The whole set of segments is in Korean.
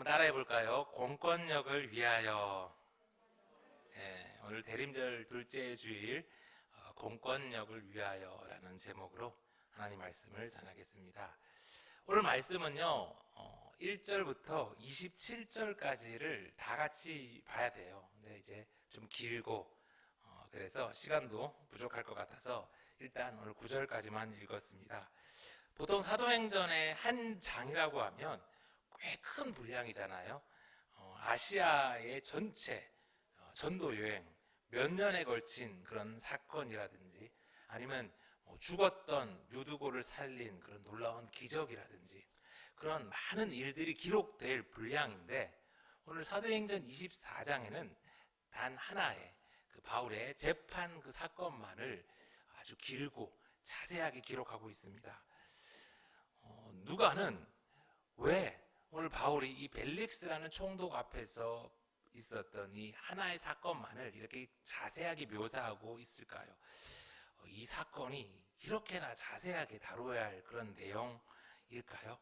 따라해 볼까요? 공권력을 위하여. 네, 오늘 대림절 둘째 주일 공권력을 위하여라는 제목으로 하나님 말씀을 전하겠습니다. 오늘 말씀은요 1절부터 27절까지를 다 같이 봐야 돼요. 근데 이제 좀 길고 그래서 시간도 부족할 것 같아서 일단 오늘 9절까지만 읽었습니다. 보통 사도행전의 한 장이라고 하면 꽤 큰 분량이잖아요. 아시아의 전체 전도 여행 몇 년에 걸친 그런 사건이라든지 아니면 죽었던 유두고를 살린 그런 놀라운 기적이라든지 그런 많은 일들이 기록될 분량인데 오늘 사도행전 24장에는 단 하나의 그 바울의 재판 그 사건만을 아주 길고 자세하게 기록하고 있습니다. 누가는 왜 오늘 바울이 이 벨릭스라는 총독 앞에서 있었던 이 하나의 사건만을 이렇게 자세하게 묘사하고 있을까요? 이 사건이 이렇게나 자세하게 다뤄야 할 그런 내용일까요?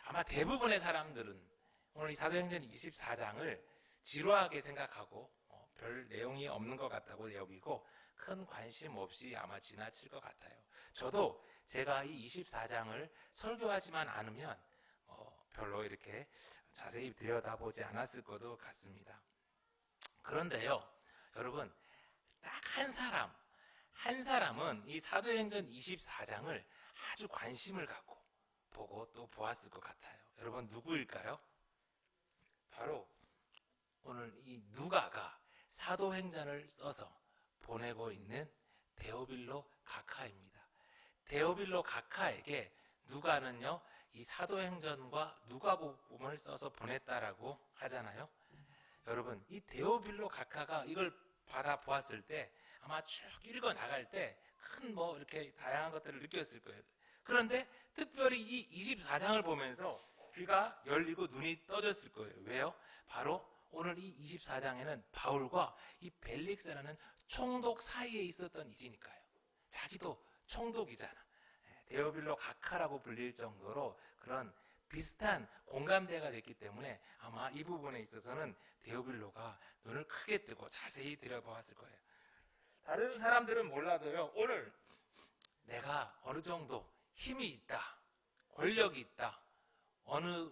아마 대부분의 사람들은 오늘 이 사도행전 24장을 지루하게 생각하고 별 내용이 없는 것 같다고 여기고 큰 관심 없이 아마 지나칠 것 같아요. 저도 제가 이 24장을 설교하지만 않으면 별로 이렇게 자세히 들여다보지 않았을 것도 같습니다. 그런데요, 여러분, 딱 한 사람은 이 사도행전 24장을 아주 관심을 갖고 보고 또 보았을 것 같아요. 여러분, 누구일까요? 바로 오늘 이 누가가 사도행전을 써서 보내고 있는 데오빌로 가카입니다. 데오빌로 가카에게 누가는요, 이 사도행전과 누가복음을 써서 보냈다라고 하잖아요. 여러분, 이 데오빌로 가카가 이걸 받아 보았을 때 아마 쭉 읽어 나갈 때 큰 이렇게 다양한 것들을 느꼈을 거예요. 그런데 특별히 이 24장을 보면서 귀가 열리고 눈이 떠졌을 거예요. 왜요? 바로 오늘 이 24장에는 바울과 이 벨릭스라는 총독 사이에 있었던 일이니까요. 자기도 총독이잖아. 데오빌로 가카라고 불릴 정도로 그런 비슷한 공감대가 됐기 때문에 아마 이 부분에 있어서는 데오빌로가 눈을 크게 뜨고 자세히 들여보았을 거예요. 다른 사람들은 몰라도요, 오늘 내가 어느 정도 힘이 있다, 권력이 있다, 어느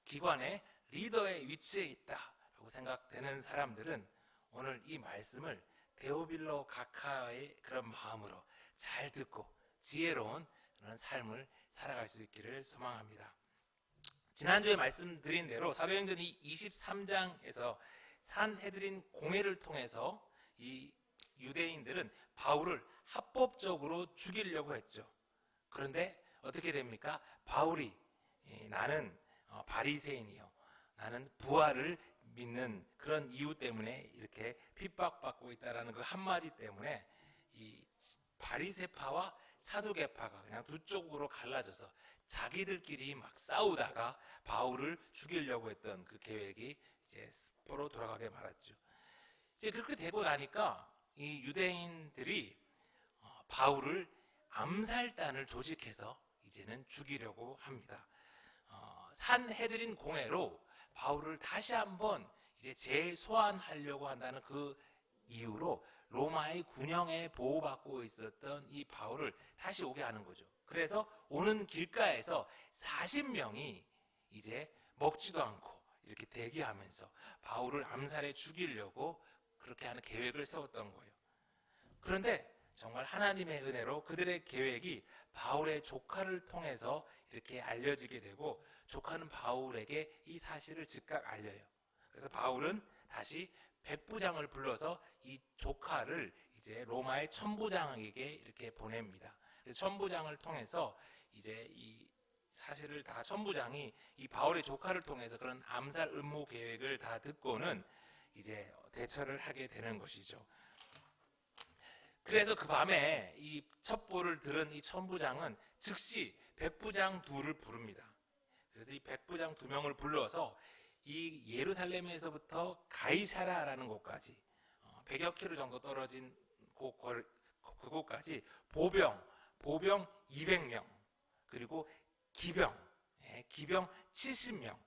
기관의 리더의 위치에 있다라고 생각되는 사람들은 오늘 이 말씀을 데오빌로 가카의 그런 마음으로 잘 듣고 지혜로운 그런 삶을 살아갈 수 있기를 소망합니다. 지난주에 말씀드린 대로 사도행전 23장에서 산헤드린 공회를 통해서 이 유대인들은 바울을 합법적으로 죽이려고 했죠. 그런데 어떻게 됩니까? 바울이 나는 바리새인이요, 나는 부활을 믿는 그런 이유 때문에 이렇게 핍박받고 있다라는 그 한마디 때문에 이 바리새파와 사두개파가 그냥 두 쪽으로 갈라져서 자기들끼리 막 싸우다가 바울을 죽이려고 했던 그 계획이 이제 습포로 돌아가게 말았죠. 이제 그렇게 되고 나니까 이 유대인들이 바울을 암살단을 조직해서 이제는 죽이려고 합니다. 산헤드린 공회로 바울을 다시 한번 이제 재소환하려고 한다는 그 이유로 로마의 군영에 보호받고 있었던 이 바울을 다시 오게 하는 거죠. 그래서 오는 길가에서 40명이 이제 먹지도 않고 이렇게 대기하면서 바울을 암살해 죽이려고 그렇게 하는 계획을 세웠던 거예요. 그런데 정말 하나님의 은혜로 그들의 계획이 바울의 조카를 통해서 이렇게 알려지게 되고 조카는 바울에게 이 사실을 즉각 알려요. 그래서 바울은 다시 백부장을 불러서 이 조카를 이제 로마의 천부장에게 이렇게 보냅니다. 그래서 천부장을 통해서 이제 이 사실을 다 천부장이 이 바울의 조카를 통해서 그런 암살 음모 계획을 다 듣고는 이제 대처를 하게 되는 것이죠. 그래서 그 밤에 이 첩보를 들은 이 천부장은 즉시 백부장 둘을 부릅니다. 그래서 이 백부장 2명을 불러서 이 예루살렘에서부터 가이사라라는 곳까지 100여 킬로 정도 떨어진 그곳까지 보병 200명 그리고 기병 70명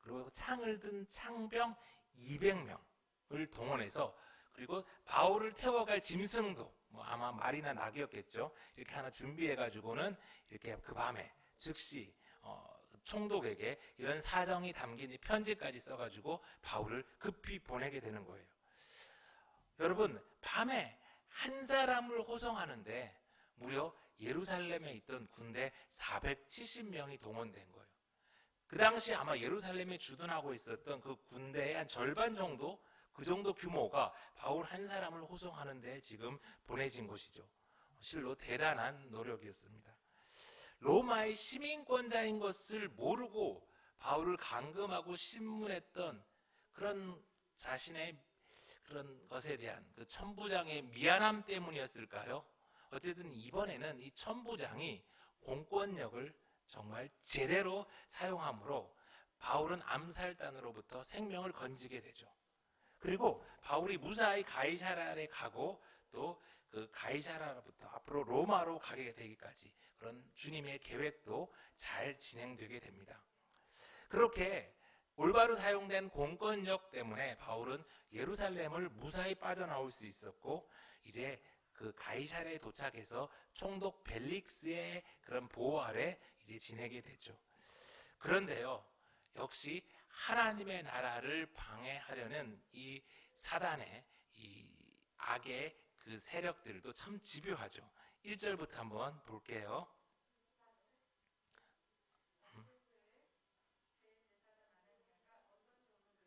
그리고 창을 든 창병 200명을 동원해서, 그리고 바울을 태워갈 짐승도 아마 말이나 낙이었겠죠. 이렇게 하나 준비해가지고는 이렇게 그 밤에 즉시 총독에게 이런 사정이 담긴 이 편지까지 써가지고 바울을 급히 보내게 되는 거예요. 여러분, 밤에 한 사람을 호송하는데 무려 예루살렘에 있던 군대 470명이 동원된 거예요. 그 당시 아마 예루살렘에 주둔하고 있었던 그 군대의 한 절반 정도, 그 정도 규모가 바울 한 사람을 호송하는 데 지금 보내진 것이죠. 실로 대단한 노력이었습니다. 로마의 시민권자인 것을 모르고 바울을 감금하고 신문했던 그런 자신의 그런 것에 대한 그 천부장의 미안함 때문이었을까요? 어쨌든 이번에는 이 천부장이 공권력을 정말 제대로 사용함으로 바울은 암살단으로부터 생명을 건지게 되죠. 그리고 바울이 무사히 가이사랴에 가고 또 그 가이사랴로부터 앞으로 로마로 가게 되기까지 그런 주님의 계획도 잘 진행되게 됩니다. 그렇게 올바로 사용된 공권력 때문에 바울은 예루살렘을 무사히 빠져나올 수 있었고, 이제 그 가이사랴에 도착해서 총독 벨릭스의 그런 보호 아래 이제 지내게 되죠. 그런데요, 역시 하나님의 나라를 방해하려는 이 사단의 이 악의 그 세력들도 참 집요하죠. 1절부터 한번 볼게요.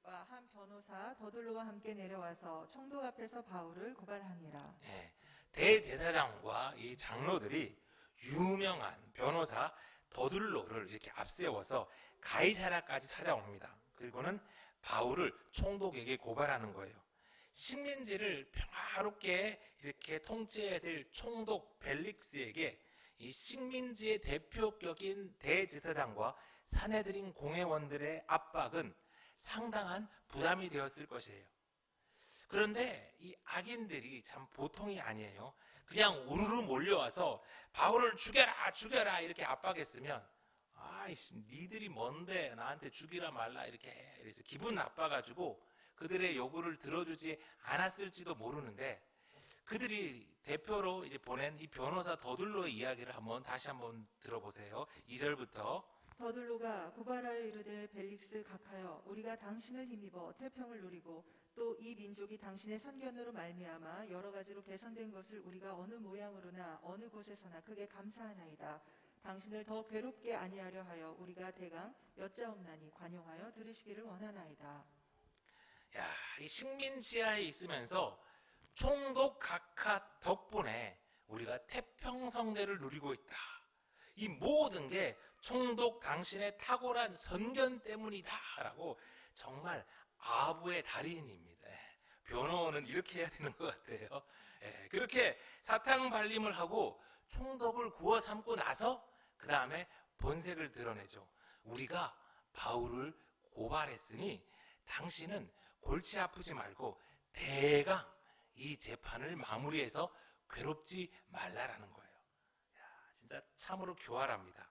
한 변호사 더둘로와 함께 내려와서 총독 앞에서 바울을 고발하니라. 네, 대제사장과 이 장로들이 유명한 변호사 더둘로를 이렇게 앞세워서 가이사랴까지 찾아옵니다. 그리고는 바울을 총독에게 고발하는 거예요. 식민지를 평화롭게 이렇게 통치해야 될 총독 벨릭스에게 이 식민지의 대표격인 대제사장과 사내들인 공회원들의 압박은 상당한 부담이 되었을 것이에요. 그런데 이 악인들이 참 보통이 아니에요. 그냥 우르르 몰려와서 바울을 죽여라 죽여라 이렇게 압박했으면, 아이씨 니들이 뭔데 나한테 죽이라 말라 이렇게 해. 그래서 기분 나빠가지고 그들의 요구를 들어주지 않았을지도 모르는데, 그들이 대표로 이제 보낸 이 변호사 더둘로의 이야기를 다시 한번 들어보세요. 2절부터. 더둘로가 고발하여 이르되 벨릭스 각하여 우리가 당신을 힘입어 태평을 누리고 또 이 민족이 당신의 선견으로 말미암아 여러 가지로 개선된 것을 우리가 어느 모양으로나 어느 곳에서나 크게 감사하나이다. 당신을 더 괴롭게 아니하려 하여 우리가 대강 여짜옵나니 관용하여 들으시기를 원하나이다. 야, 이 식민지하에 있으면서 총독 각하 덕분에 우리가 태평성대를 누리고 있다. 이 모든 게 총독 당신의 탁월한 선견 때문이다라고 정말 아부의 달인입니다. 변호는 이렇게 해야 되는 것 같아요. 그렇게 사탕 발림을 하고 총독을 구워 삼고 나서 그 다음에 본색을 드러내죠. 우리가 바울을 고발했으니 당신은 골치 아프지 말고 대강 이 재판을 마무리해서 괴롭지 말라라는 거예요. 야, 진짜 참으로 교활합니다.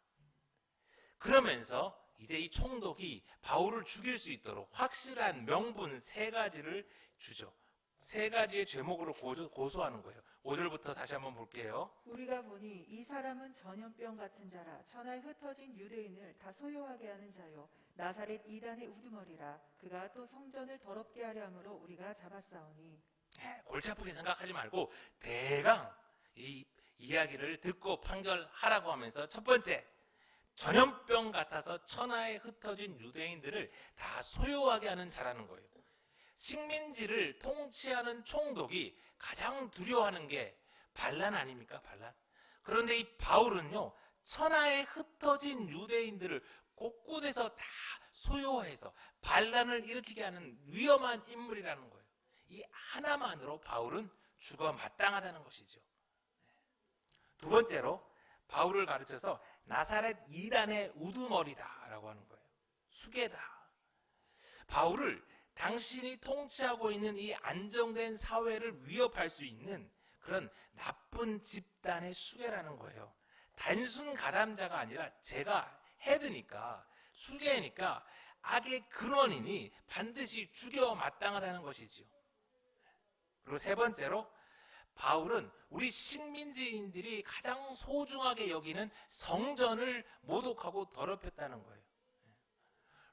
그러면서 이제 이 총독이 바울을 죽일 수 있도록 확실한 명분 3가지를 주죠. 3가지의 제목으로 고소하는 거예요. 5절부터 다시 한번 볼게요. 우리가 보니 이 사람은 전염병 같은 자라 천하에 흩어진 유대인을 다 소요하게 하는 자요 나사렛 이단의 우두머리라. 그가 또 성전을 더럽게 하려 함으로 우리가 잡았사오니. 골치 아프게 생각하지 말고 대강 이 이야기를 듣고 판결하라고 하면서, 첫 번째, 전염병 같아서 천하에 흩어진 유대인들을 다 소요하게 하는 자라는 거예요. 식민지를 통치하는 총독이 가장 두려워하는 게 반란 아닙니까? 반란. 그런데 이 바울은요, 천하에 흩어진 유대인들을 곳곳에서 다 소요해서 반란을 일으키게 하는 위험한 인물이라는 거예요. 이 하나만으로 바울은 죽어 마땅하다는 것이죠. 2번째로 바울을 가르쳐서 나사렛 이단의 우두머리다라고 하는 거예요. 수괴다. 바울을 당신이 통치하고 있는 이 안정된 사회를 위협할 수 있는 그런 나쁜 집단의 수괴라는 거예요. 단순 가담자가 아니라 제가 헤드니까, 수괴니까 악의 근원이니 반드시 죽여 마땅하다는 것이지요. 그리고 세 번째로 바울은 우리 식민지인들이 가장 소중하게 여기는 성전을 모독하고 더럽혔다는 거예요.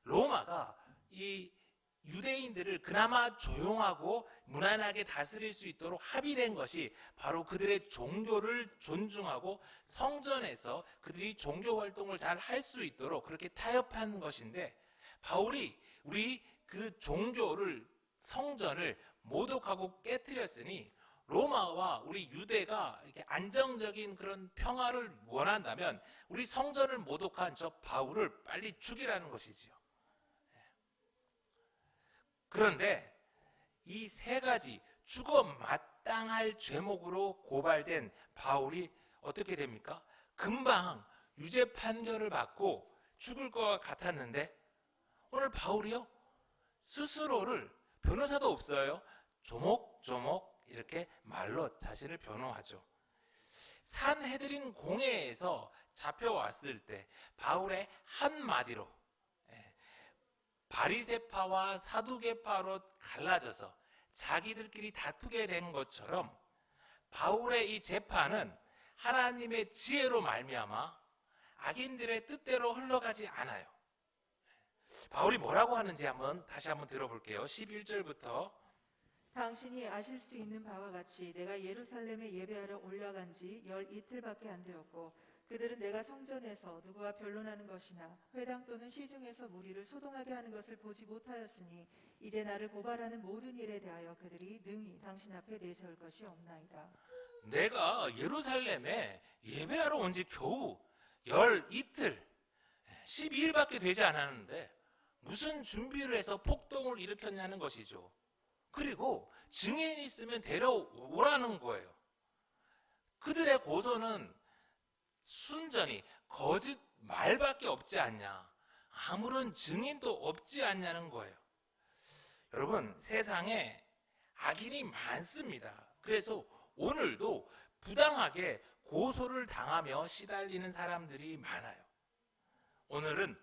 로마가 이 유대인들을 그나마 조용하고 무난하게 다스릴 수 있도록 합의된 것이 바로 그들의 종교를 존중하고 성전에서 그들이 종교 활동을 잘 할 수 있도록 그렇게 타협한 것인데, 바울이 우리 그 종교를, 성전을 모독하고 깨뜨렸으니 로마와 우리 유대가 이렇게 안정적인 그런 평화를 원한다면 우리 성전을 모독한 저 바울을 빨리 죽이라는 것이지요. 그런데 이 세 가지 죽어 마땅할 죄목으로 고발된 바울이 어떻게 됩니까? 금방 유죄 판결을 받고 죽을 것 같았는데, 오늘 바울이요, 스스로를, 변호사도 없어요, 조목조목 이렇게 말로 자신을 변호하죠. 산헤드린 공회에서 잡혀왔을 때 바울의 한마디로 바리새파와 사두개파로 갈라져서 자기들끼리 다투게 된 것처럼 바울의 이 재판은 하나님의 지혜로 말미암아 악인들의 뜻대로 흘러가지 않아요. 바울이 뭐라고 하는지 다시 한번 들어볼게요. 11절부터 당신이 아실 수 있는 바와 같이 내가 예루살렘에 예배하러 올라간 지 열 이틀밖에 안 되었고, 그들은 내가 성전에서 누구와 변론하는 것이나 회당 또는 시중에서 무리를 소동하게 하는 것을 보지 못하였으니 이제 나를 고발하는 모든 일에 대하여 그들이 능히 당신 앞에 내세울 것이 없나이다. 내가 예루살렘에 예배하러 온 지 겨우 열 이틀, 12일밖에 되지 않았는데 무슨 준비를 해서 폭동을 일으켰냐는 것이죠. 그리고 증인이 있으면 데려오라는 거예요. 그들의 고소는 순전히 거짓 말밖에 없지 않냐, 아무런 증인도 없지 않냐는 거예요. 여러분, 세상에 악인이 많습니다. 그래서 오늘도 부당하게 고소를 당하며 시달리는 사람들이 많아요. 오늘은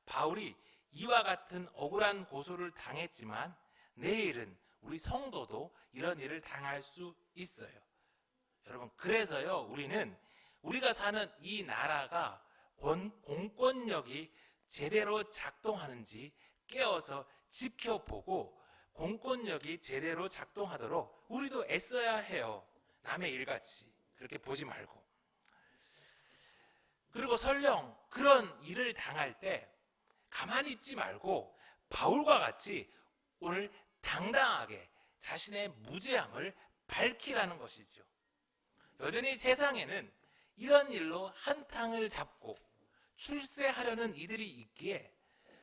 바울이 이와 같은 억울한 고소를 당했지만 내일은 우리 성도도 이런 일을 당할 수 있어요. 여러분, 그래서요, 우리가 사는 이 나라가 공권력이 제대로 작동하는지 깨어서 지켜보고 공권력이 제대로 작동하도록 우리도 애써야 해요. 남의 일같이 그렇게 보지 말고. 그리고 설령 그런 일을 당할 때 가만히 있지 말고 바울과 같이 오늘 당당하게 자신의 무죄함을 밝히라는 것이죠. 여전히 세상에는 이런 일로 한탕을 잡고 출세하려는 이들이 있기에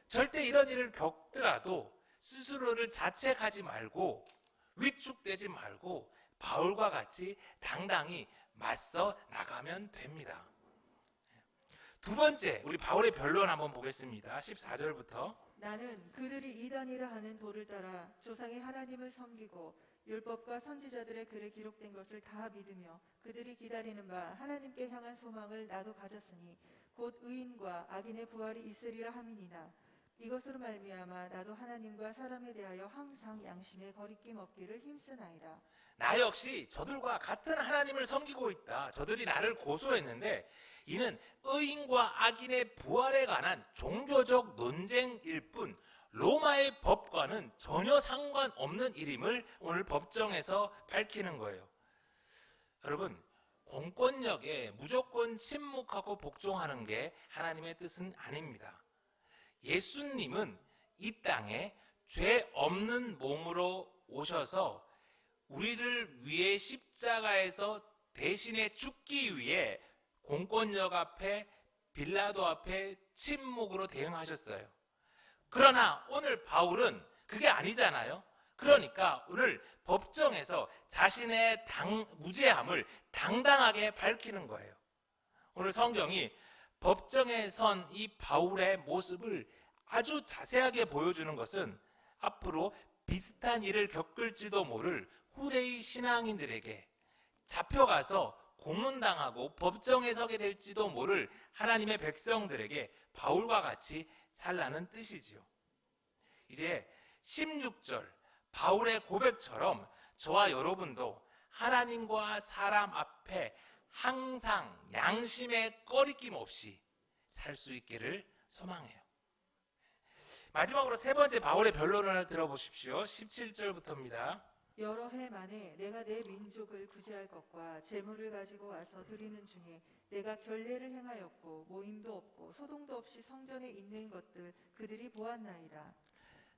절대 이런 일을 겪더라도 스스로를 자책하지 말고 위축되지 말고 바울과 같이 당당히 맞서 나가면 됩니다. 두 번째, 우리 바울의 변론 한번 보겠습니다. 14절부터. 나는 그들이 이단이라 하는 도를 따라 조상의 하나님을 섬기고 율법과 선지자들의 글에 기록된 것을 다 믿으며 그들이 기다리는 바 하나님께 향한 소망을 나도 가졌으니 곧 의인과 악인의 부활이 있으리라 함이니라. 이것으로 말미암아 나도 하나님과 사람에 대하여 항상 양심에 거리낌 없기를 힘쓰나이다. 나 역시 저들과 같은 하나님을 섬기고 있다. 저들이 나를 고소했는데 이는 의인과 악인의 부활에 관한 종교적 논쟁일 뿐 로마의 법과는 전혀 상관없는 일임을 오늘 법정에서 밝히는 거예요. 여러분, 공권력에 무조건 침묵하고 복종하는 게 하나님의 뜻은 아닙니다. 예수님은 이 땅에 죄 없는 몸으로 오셔서 우리를 위해 십자가에서 대신에 죽기 위해 공권력 앞에, 빌라도 앞에 침묵으로 대응하셨어요. 그러나 오늘 바울은 그게 아니잖아요. 그러니까 오늘 법정에서 자신의 무죄함을 당당하게 밝히는 거예요. 오늘 성경이 법정에 선 이 바울의 모습을 아주 자세하게 보여주는 것은 앞으로 비슷한 일을 겪을지도 모를 후대의 신앙인들에게 잡혀가서 고문당하고 법정에 서게 될지도 모를 하나님의 백성들에게 바울과 같이 살라는 뜻이지요. 이제 16절 바울의 고백처럼 저와 여러분도 하나님과 사람 앞에 항상 양심에 꺼리낌 없이 살 수 있기를 소망해요. 마지막으로 세 번째 바울의 변론을 들어보십시오. 17절부터입니다. 여러 해 만에 내가 내 민족을 구제할 것과 재물을 가지고 와서 드리는 중에 내가 결례를 행하였고 모임도 없고 소동도 없이 성전에 있는 것들 그들이 보았나이다.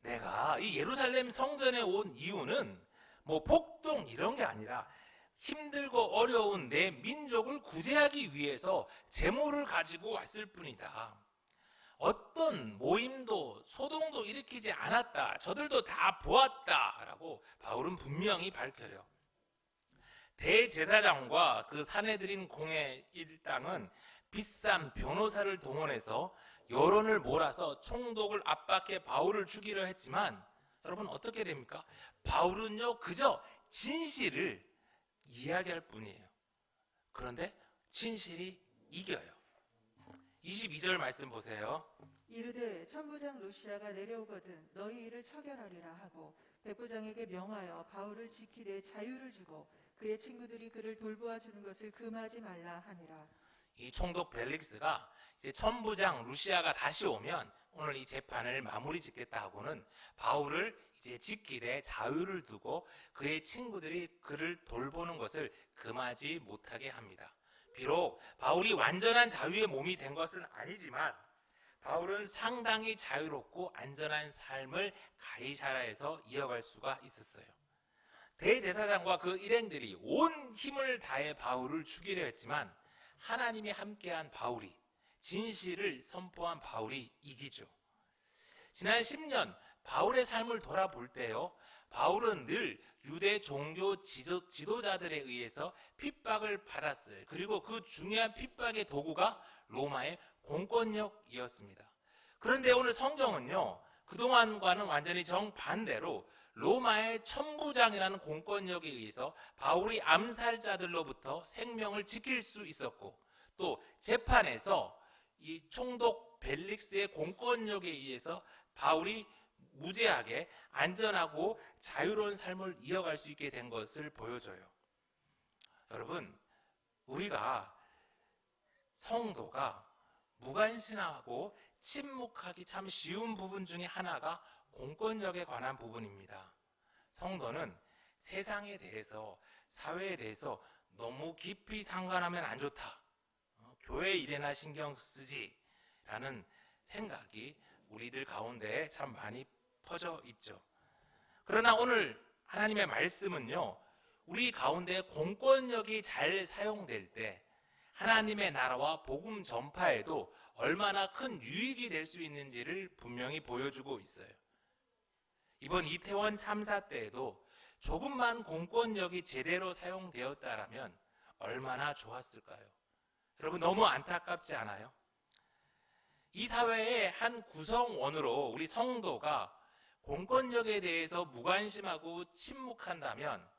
내가 이 예루살렘 성전에 온 이유는 뭐 폭동 이런 게 아니라 힘들고 어려운 내 민족을 구제하기 위해서 재물을 가지고 왔을 뿐이다. 어떤 모임도 소동도 일으키지 않았다. 저들도 다 보았다라고 바울은 분명히 밝혀요. 대제사장과 그 사내들인 공회 일당은 비싼 변호사를 동원해서 여론을 몰아서 총독을 압박해 바울을 죽이려 했지만 여러분 어떻게 됩니까? 바울은요 그저 진실을 이야기할 뿐이에요. 그런데 진실이 이겨요. 22절 말씀 보세요. 이르되 천부장 루시아가 내려오거든 너희 일을 처결하리라 하고 백부장에게 명하여 바울을 지키되 자유를 주고 그의 친구들이 그를 돌보아 주는 것을 금하지 말라 하니라. 이 총독 벨릭스가 이제 천부장 루시아가 다시 오면 오늘 이 재판을 마무리 짓겠다 하고는 바울을 이제 지키되 자유를 두고 그의 친구들이 그를 돌보는 것을 금하지 못하게 합니다. 비록 바울이 완전한 자유의 몸이 된 것은 아니지만 바울은 상당히 자유롭고 안전한 삶을 가이사라에서 이어갈 수가 있었어요. 대제사장과 그 일행들이 온 힘을 다해 바울을 죽이려 했지만 하나님이 함께한 바울이, 진실을 선포한 바울이 이기죠. 지난 10년 바울의 삶을 돌아볼 때요, 바울은 늘 유대 종교 지도자들에 의해서 핍박을 받았어요. 그리고 그 중요한 핍박의 도구가 로마의 공권력이었습니다. 그런데 오늘 성경은요, 그동안과는 완전히 정반대로 로마의 천부장이라는 공권력에 의해서 바울이 암살자들로부터 생명을 지킬 수 있었고 또 재판에서 이 총독 벨릭스의 공권력에 의해서 바울이 무죄하게 안전하고 자유로운 삶을 이어갈 수 있게 된 것을 보여줘요. 여러분, 우리가 성도가 무관심하고 침묵하기 참 쉬운 부분 중에 하나가 공권력에 관한 부분입니다. 성도는 세상에 대해서, 사회에 대해서 너무 깊이 상관하면 안 좋다. 교회 일에나 신경 쓰지 라는 생각이 우리들 가운데 참 많이 퍼져 있죠. 그러나 오늘 하나님의 말씀은요, 우리 가운데 공권력이 잘 사용될 때 하나님의 나라와 복음 전파에도 얼마나 큰 유익이 될 수 있는지를 분명히 보여주고 있어요. 이번 이태원 참사 때에도 조금만 공권력이 제대로 사용되었다라면 얼마나 좋았을까요? 여러분 너무 안타깝지 않아요? 이 사회의 한 구성원으로 우리 성도가 공권력에 대해서 무관심하고 침묵한다면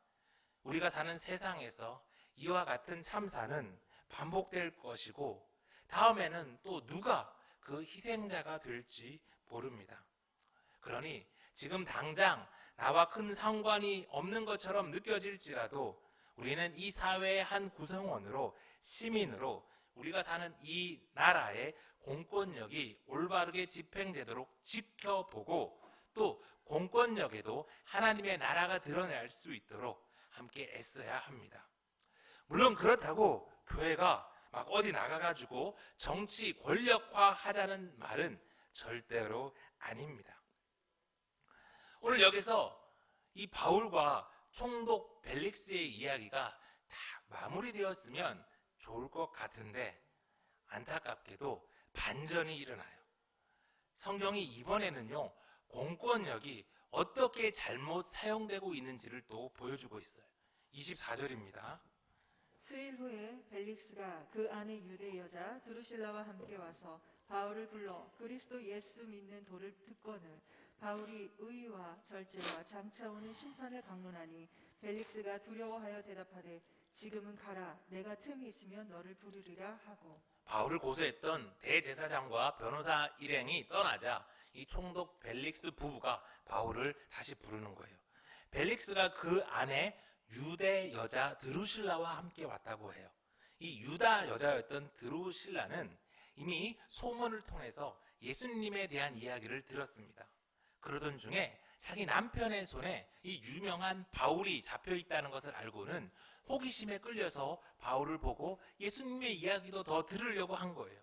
우리가 사는 세상에서 이와 같은 참사는 반복될 것이고 다음에는 또 누가 그 희생자가 될지 모릅니다. 그러니 지금 당장 나와 큰 상관이 없는 것처럼 느껴질지라도 우리는 이 사회의 한 구성원으로, 시민으로 우리가 사는 이 나라의 공권력이 올바르게 집행되도록 지켜보고 또 공권력에도 하나님의 나라가 드러날 수 있도록 함께 애써야 합니다. 물론 그렇다고 교회가 막 어디 나가가지고 정치 권력화 하자는 말은 절대로 아닙니다. 오늘 여기서 이 바울과 총독 벨릭스의 이야기가 다 마무리되었으면 좋을 것 같은데 안타깝게도 반전이 일어나요. 성경이 이번에는요, 공권력이 어떻게 잘못 사용되고 있는지를 또 보여주고 있어요. 24절입니다. 수일 후에 벨릭스가 그 안에 유대 여자 드루실라와 함께 와서 바울을 불러 그리스도 예수 믿는 도를 듣거늘 바울이 의와 절제와 장차 오는 심판을 강론하니 벨릭스가 두려워하여 대답하되 지금은 가라 내가 틈이 있으면 너를 부르리라 하고. 바울을 고소했던 대제사장과 변호사 일행이 떠나자 이 총독 벨릭스 부부가 바울을 다시 부르는 거예요. 벨릭스가 그 안에 유대 여자 드루실라와 함께 왔다고 해요. 이 유다 여자였던 드루실라는 이미 소문을 통해서 예수님에 대한 이야기를 들었습니다. 그러던 중에 자기 남편의 손에 이 유명한 바울이 잡혀 있다는 것을 알고는 호기심에 끌려서 바울을 보고 예수님의 이야기도 더 들으려고 한 거예요.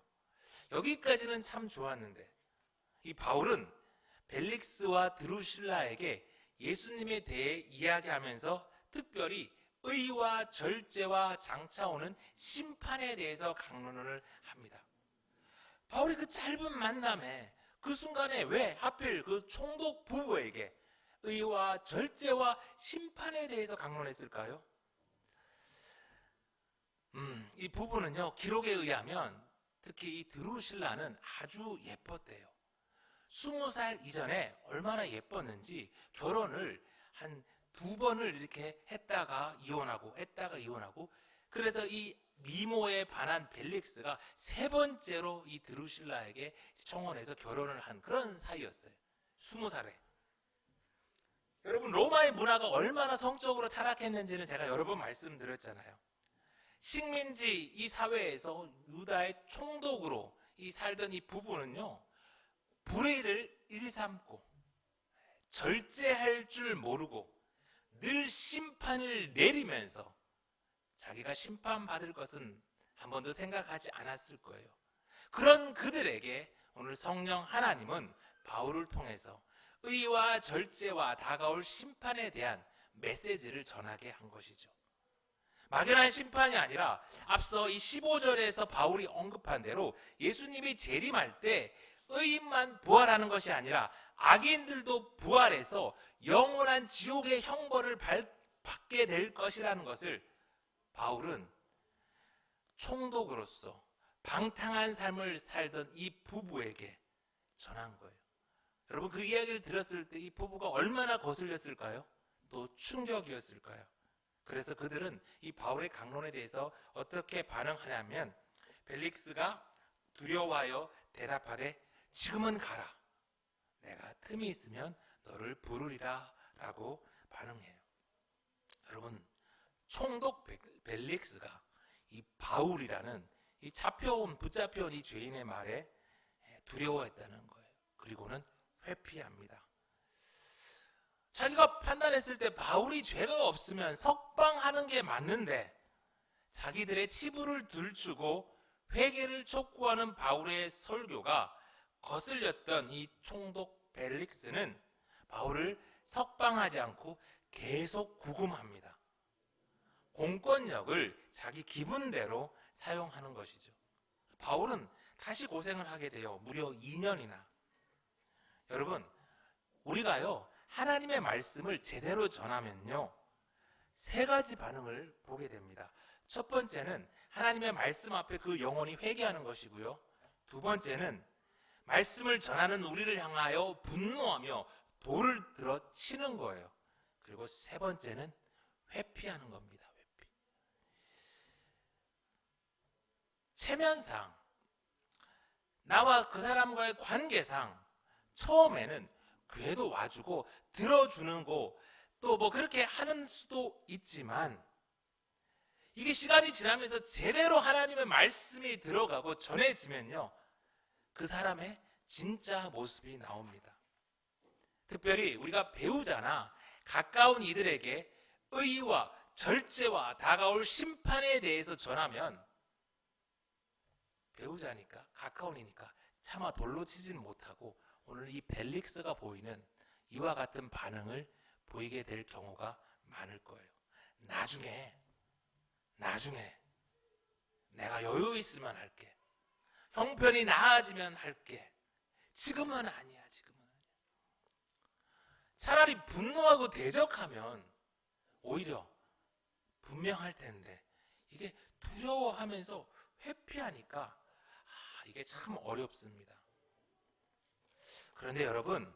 여기까지는 참 좋았는데 이 바울은 벨릭스와 드루실라에게 예수님에 대해 이야기하면서 특별히 의와 절제와 장차 오는 심판에 대해서 강론을 합니다. 바울이 그 짧은 만남에 그 순간에 왜 하필 그 총독 부부에게 의와 절제와 심판에 대해서 강론했을까요? 이 부부는요, 기록에 의하면 특히 이 드루실라는 아주 예뻤대요. 20살 이전에 얼마나 예뻤는지 결혼을 한 2번을 이렇게 했다가 이혼하고 그래서 이 미모에 반한 벨릭스가 3번째로 이 드루실라에게 청혼해서 결혼을 한 그런 사이였어요. 20살에. 여러분, 로마의 문화가 얼마나 성적으로 타락했는지는 제가 여러 번 말씀드렸잖아요. 식민지 이 사회에서 유다의 총독으로 이 살던 이 부부는요, 불의를 일삼고 절제할 줄 모르고 늘 심판을 내리면서 자기가 심판받을 것은 한 번도 생각하지 않았을 거예요. 그런 그들에게 오늘 성령 하나님은 바울을 통해서 의와 절제와 다가올 심판에 대한 메시지를 전하게 한 것이죠. 막연한 심판이 아니라 앞서 이 15절에서 바울이 언급한 대로 예수님이 재림할 때 의인만 부활하는 것이 아니라 악인들도 부활해서 영원한 지옥의 형벌을 받게 될 것이라는 것을 바울은 총독으로서 방탕한 삶을 살던 이 부부에게 전한 거예요. 여러분, 그 이야기를 들었을 때 이 부부가 얼마나 거슬렸을까요? 또 충격이었을까요? 그래서 그들은 이 바울의 강론에 대해서 어떻게 반응하냐면 벨릭스가 두려워하여 대답하되 지금은 가라. 내가 틈이 있으면 너를 부르리라 라고 반응해요. 여러분, 총독 벨릭스가 이 바울이라는 이 붙잡혀온 이 죄인의 말에 두려워했다는 거예요. 그리고는 회피합니다. 자기가 판단했을 때 바울이 죄가 없으면 석방하는 게 맞는데 자기들의 치부를 들추고 회개를 촉구하는 바울의 설교가 거슬렸던 이 총독 벨릭스는 바울을 석방하지 않고 계속 구금합니다. 공권력을 자기 기분대로 사용하는 것이죠. 바울은 다시 고생을 하게 돼요. 무려 2년이나. 여러분, 우리가요, 하나님의 말씀을 제대로 전하면요, 3가지 반응을 보게 됩니다. 첫 번째는 하나님의 말씀 앞에 그 영혼이 회개하는 것이고요. 2번째는 말씀을 전하는 우리를 향하여 분노하며 돌을 들어 치는 거예요. 그리고 3번째는 회피하는 겁니다. 회피. 체면상, 나와 그 사람과의 관계상 처음에는 괴도 와주고 들어주는 거 또 뭐 그렇게 하는 수도 있지만 이게 시간이 지나면서 제대로 하나님의 말씀이 들어가고 전해지면요, 그 사람의 진짜 모습이 나옵니다. 특별히 우리가 배우자나 가까운 이들에게 의와 절제와 다가올 심판에 대해서 전하면 배우자니까 가까운이니까 차마 돌로 치진 못하고 오늘 이 벨릭스가 보이는 이와 같은 반응을 보이게 될 경우가 많을 거예요. 나중에 내가 여유 있으면 할게. 형편이 나아지면 할게. 지금은 아니야. 차라리 분노하고 대적하면 오히려 분명할 텐데 이게 두려워하면서 회피하니까 이게 참 어렵습니다. 그런데 여러분,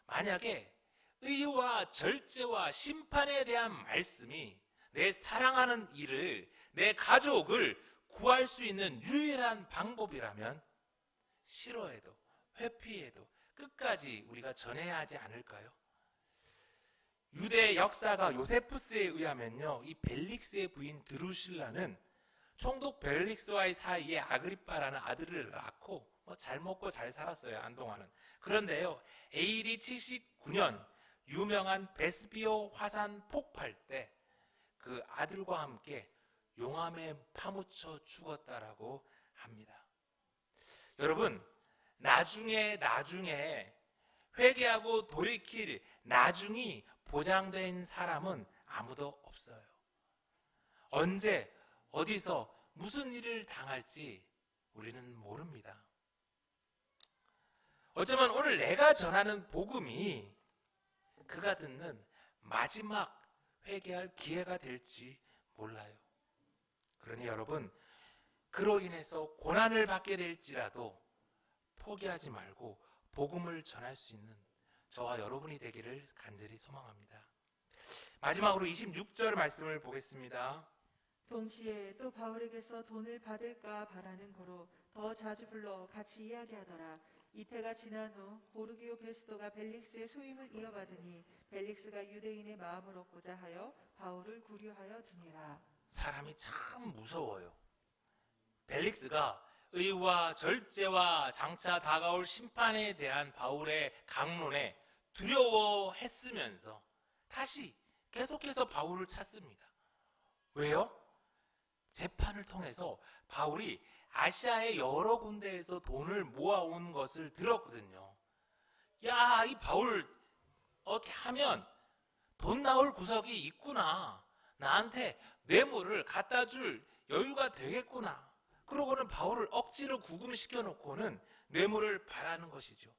만약에 의와 절제와 심판에 대한 말씀이 내 사랑하는 이를, 내 가족을 구할 수 있는 유일한 방법이라면 싫어해도 회피해도 끝까지 우리가 전해야 하지 않을까요? 유대 역사가 요세푸스에 의하면요, 이 벨릭스의 부인 드루실라는 총독 벨릭스와의 사이에 아그리빠라는 아들을 낳고 잘 먹고 잘 살았어요, 한동안은. 그런데요, AD 79년 유명한 베스비오 화산 폭발 때 그 아들과 함께 용암에 파묻혀 죽었다라고 합니다. 여러분, 나중에 회개하고 돌이킬 나중이 보장된 사람은 아무도 없어요. 언제 어디서 무슨 일을 당할지 우리는 모릅니다. 어쩌면 오늘 내가 전하는 복음이 그가 듣는 마지막 회개할 기회가 될지 몰라요. 그러니 여러분, 그로 인해서 고난을 받게 될지라도 포기하지 말고 복음을 전할 수 있는 저와 여러분이 되기를 간절히 소망합니다. 마지막으로 26절 말씀을 보겠습니다. 동시에 또 바울에게서 돈을 받을까 바라는 거로 더 자주 불러 같이 이야기하더라. 이태가 지난 후 고르기오 베스도가 벨릭스의 소임을 이어받으니 벨릭스가 유대인의 마음을 얻고자 하여 바울을 구류하여 두니라. 사람이 참 무서워요. 벨릭스가 의와 절제와 장차 다가올 심판에 대한 바울의 강론에 두려워했으면서 다시 계속해서 바울을 찾습니다. 왜요? 재판을 통해서 바울이 아시아의 여러 군데에서 돈을 모아온 것을 들었거든요. 야, 이 바울 어떻게 하면 돈 나올 구석이 있구나. 나한테 뇌물을 갖다 줄 여유가 되겠구나. 그러고는 바울을 억지로 구금시켜 놓고는 뇌물을 바라는 것이죠.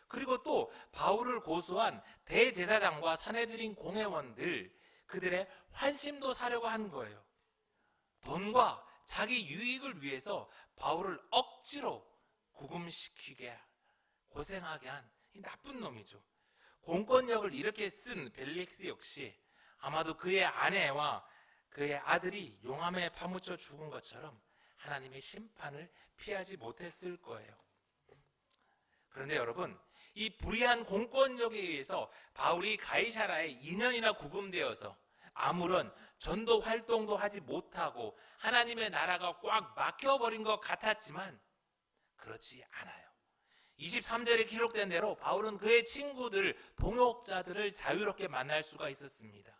그리고 또 바울을 고소한 대제사장과 사내들인 공회원들, 그들의 환심도 사려고 한 거예요. 돈과 자기 유익을 위해서 바울을 억지로 구금시키게 고생하게 한 이 나쁜 놈이죠. 공권력을 이렇게 쓴 벨릭스 역시 아마도 그의 아내와 그의 아들이 용암에 파묻혀 죽은 것처럼 하나님의 심판을 피하지 못했을 거예요. 그런데 여러분, 이 불의한 공권력에 의해서 바울이 가이사라에 2년이나 구금되어서 아무런 전도 활동도 하지 못하고 하나님의 나라가 꽉 막혀버린 것 같았지만 그렇지 않아요. 23절에 기록된 대로 바울은 그의 친구들, 동역자들을 자유롭게 만날 수가 있었습니다.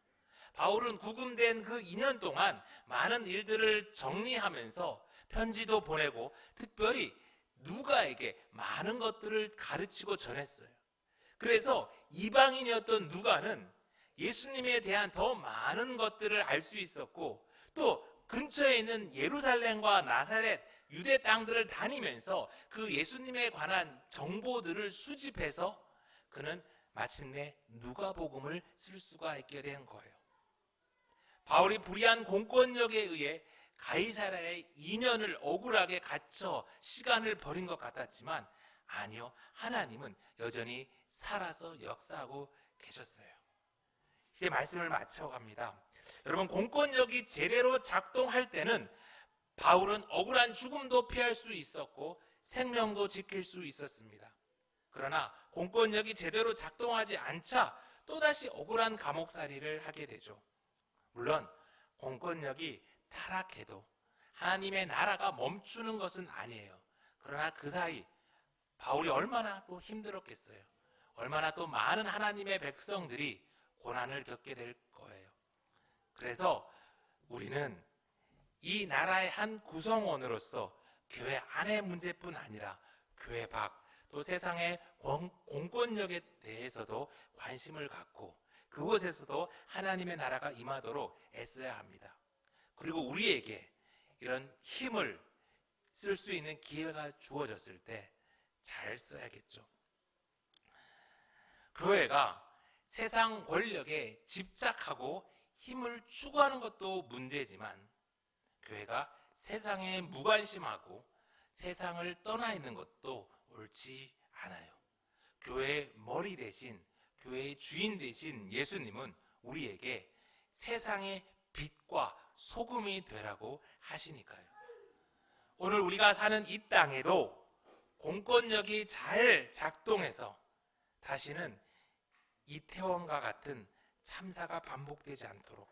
바울은 구금된 그 2년 동안 많은 일들을 정리하면서 편지도 보내고 특별히 누가에게 많은 것들을 가르치고 전했어요. 그래서 이방인이었던 누가는 예수님에 대한 더 많은 것들을 알 수 있었고 또 근처에 있는 예루살렘과 나사렛, 유대 땅들을 다니면서 그 예수님에 관한 정보들을 수집해서 그는 마침내 누가복음을 쓸 수가 있게 된 거예요. 바울이 불의한 공권력에 의해 가이사라에 2년을 억울하게 갇혀 시간을 버린 것 같았지만 아니요, 하나님은 여전히 살아서 역사하고 계셨어요. 이제 말씀을 마쳐갑니다. 여러분, 공권력이 제대로 작동할 때는 바울은 억울한 죽음도 피할 수 있었고 생명도 지킬 수 있었습니다. 그러나 공권력이 제대로 작동하지 않자 또다시 억울한 감옥살이를 하게 되죠. 물론 공권력이 타락해도 하나님의 나라가 멈추는 것은 아니에요. 그러나 그 사이 바울이 얼마나 또 힘들었겠어요. 얼마나 또 많은 하나님의 백성들이 고난을 겪게 될 거예요. 그래서 우리는 이 나라의 한 구성원으로서 교회 안의 문제뿐 아니라 교회 밖, 또 세상의 공권력에 대해서도 관심을 갖고 그곳에서도 하나님의 나라가 임하도록 애써야 합니다. 그리고 우리에게 이런 힘을 쓸 수 있는 기회가 주어졌을 때 잘 써야겠죠. 교회가 세상 권력에 집착하고 힘을 추구하는 것도 문제지만 교회가 세상에 무관심하고 세상을 떠나 있는 것도 옳지 않아요. 교회의 머리 대신, 교회의 주인 대신 예수님은 우리에게 세상의 빛과 소금이 되라고 하시니까요. 오늘 우리가 사는 이 땅에도 공권력이 잘 작동해서 다시는 이태원과 같은 참사가 반복되지 않도록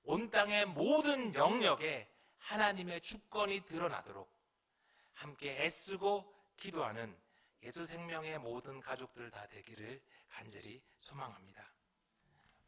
온 땅의 모든 영역에 하나님의 주권이 드러나도록 함께 애쓰고 기도하는 예수생명의 모든 가족들 다 되기를 간절히 소망합니다.